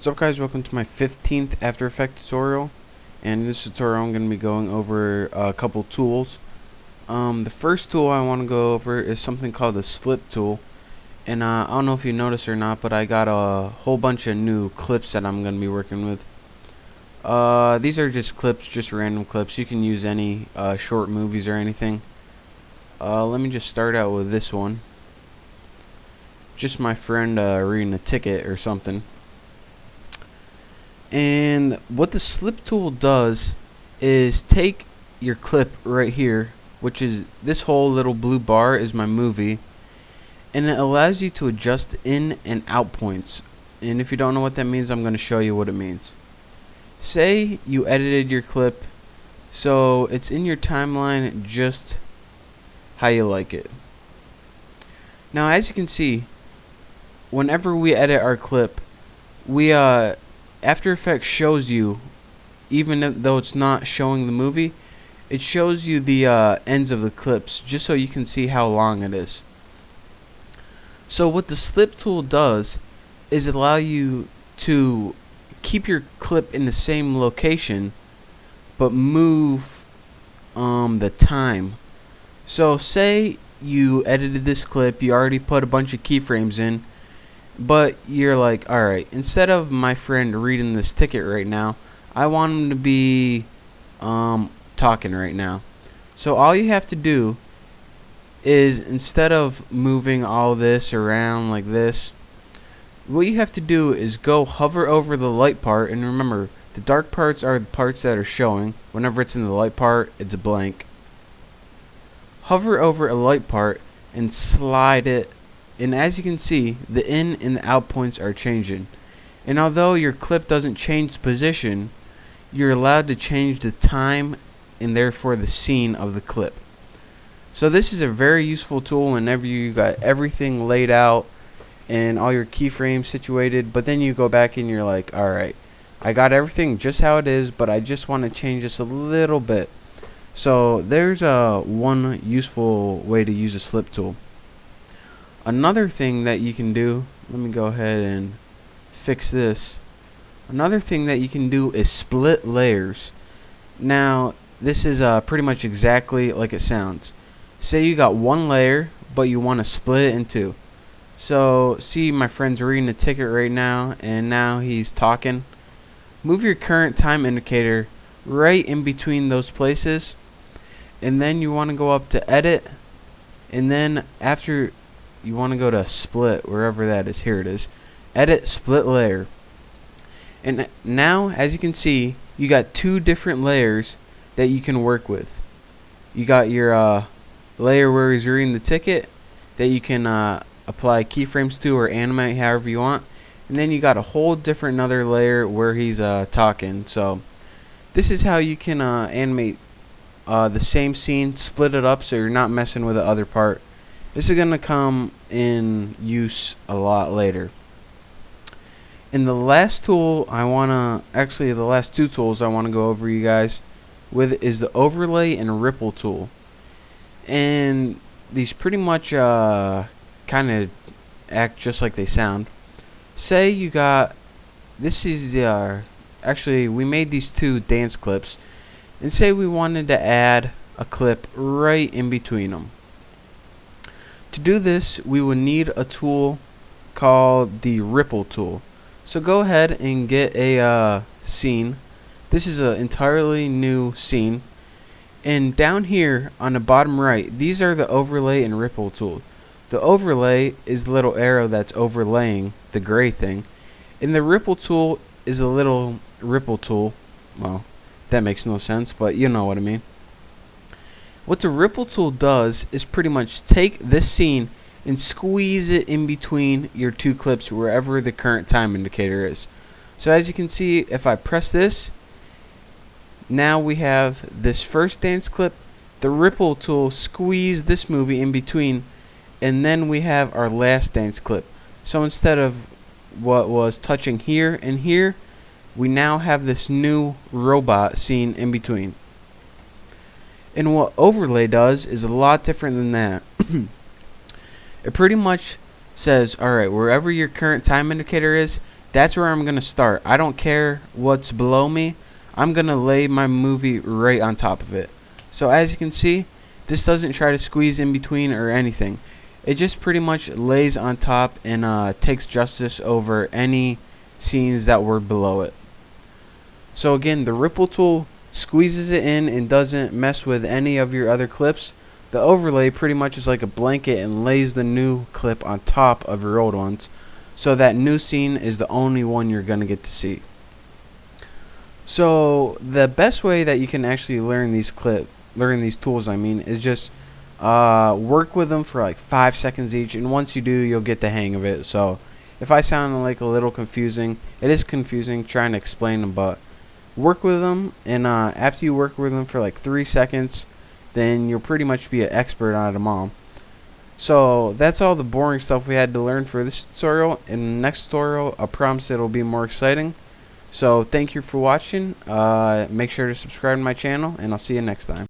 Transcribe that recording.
What's up guys, welcome to my 15th After Effects tutorial. And in this tutorial I'm going to be going over a couple tools. The first tool I want to go over is something called the slip tool. And I don't know if you noticed or not, but I got a whole bunch of new clips that I'm going to be working with. These are just clips, just random clips. You can use any short movies or anything. Let me just start out with this one. Just my friend reading a ticket or something. And what the slip tool does is take your clip right here, which is this whole little blue bar is my movie, and it allows you to adjust in and out points. And if you don't know what that means, I'm going to show you what it means. Say you edited your clip so it's in your timeline just how you like it. Now as you can see, whenever we edit our clip, we After Effects shows you, even though it's not showing the movie, it shows you the ends of the clips just so you can see how long it is. So what the slip tool does is allow you to keep your clip in the same location but move the time. So say you edited this clip, you already put a bunch of keyframes in, but you're like, alright, instead of my friend reading this ticket right now, I want him to be talking right now. So all you have to do is, instead of moving all this around like this, what you have to do is go hover over the light part. And remember, the dark parts are the parts that are showing. Whenever it's in the light part, it's blank. Hover over a light part and slide it. And as you can see, the in and the out points are changing. And although your clip doesn't change position, you're allowed to change the time and therefore the scene of the clip. So this is a very useful tool whenever you got everything laid out and all your keyframes situated, but then you go back and you're like, alright, I got everything just how it is, but I just want to change this a little bit. So there's one useful way to use a slip tool. Another thing that you can do, let me go ahead and fix this. Another thing that you can do is split layers. Now, this is pretty much exactly like it sounds. Say you got one layer, but you want to split it in two. So, see, my friend's reading a ticket right now, and now he's talking. Move your current time indicator right in between those places, and then you want to go up to edit, and then after you want to go to split, wherever that is. Here it is. Edit split layer. And now, as you can see, you got two different layers that you can work with. You got your layer where he's reading the ticket that you can apply keyframes to or animate however you want. And then you got a whole different another layer where he's talking. So this is how you can animate the same scene, split it up so you're not messing with the other part. This is going to come in use a lot later. And the last tool I want to, actually the last two tools I want to go over you guys with is the overlay and ripple tool. And these pretty much kind of act just like they sound. Say you got, this is actually we made these two dance clips. And say we wanted to add a clip right in between them. To do this, we will need a tool called the ripple tool. So go ahead and get a scene. This is an entirely new scene. And down here on the bottom right, these are the overlay and ripple tool. The overlay is the little arrow that's overlaying the gray thing. And the ripple tool is a little ripple tool. Well, that makes no sense, but you know what I mean. What the ripple tool does is pretty much take this scene and squeeze it in between your two clips wherever the current time indicator is. So as you can see, if I press this, now we have this first dance clip. The ripple tool squeezed this movie in between, and then we have our last dance clip. So instead of what was touching here and here, we now have this new robot scene in between. And what overlay does is a lot different than that. It pretty much says, alright, wherever your current time indicator is, That's where I'm gonna start. I don't care what's below me. I'm gonna lay my movie right on top of it. So as you can see, this doesn't try to squeeze in between or anything. It just pretty much lays on top and takes justice over any scenes that were below it. So again, the ripple tool squeezes it in and doesn't mess with any of your other clips. The overlay pretty much is like a blanket and lays the new clip on top of your old ones, so that new scene is the only one you're gonna get to see. So the best way that you can actually learn these tools, is just work with them for like 5 seconds each, and once you do, you'll get the hang of it. So if I sound like a little confusing, it is confusing trying to explain them, but work with them, and after you work with them for like 3 seconds, then you'll pretty much be an expert on them all. So that's all the boring stuff we had to learn for this tutorial. In the next tutorial, I promise it'll be more exciting. So thank you for watching. Make sure to subscribe to my channel, and I'll see you next time.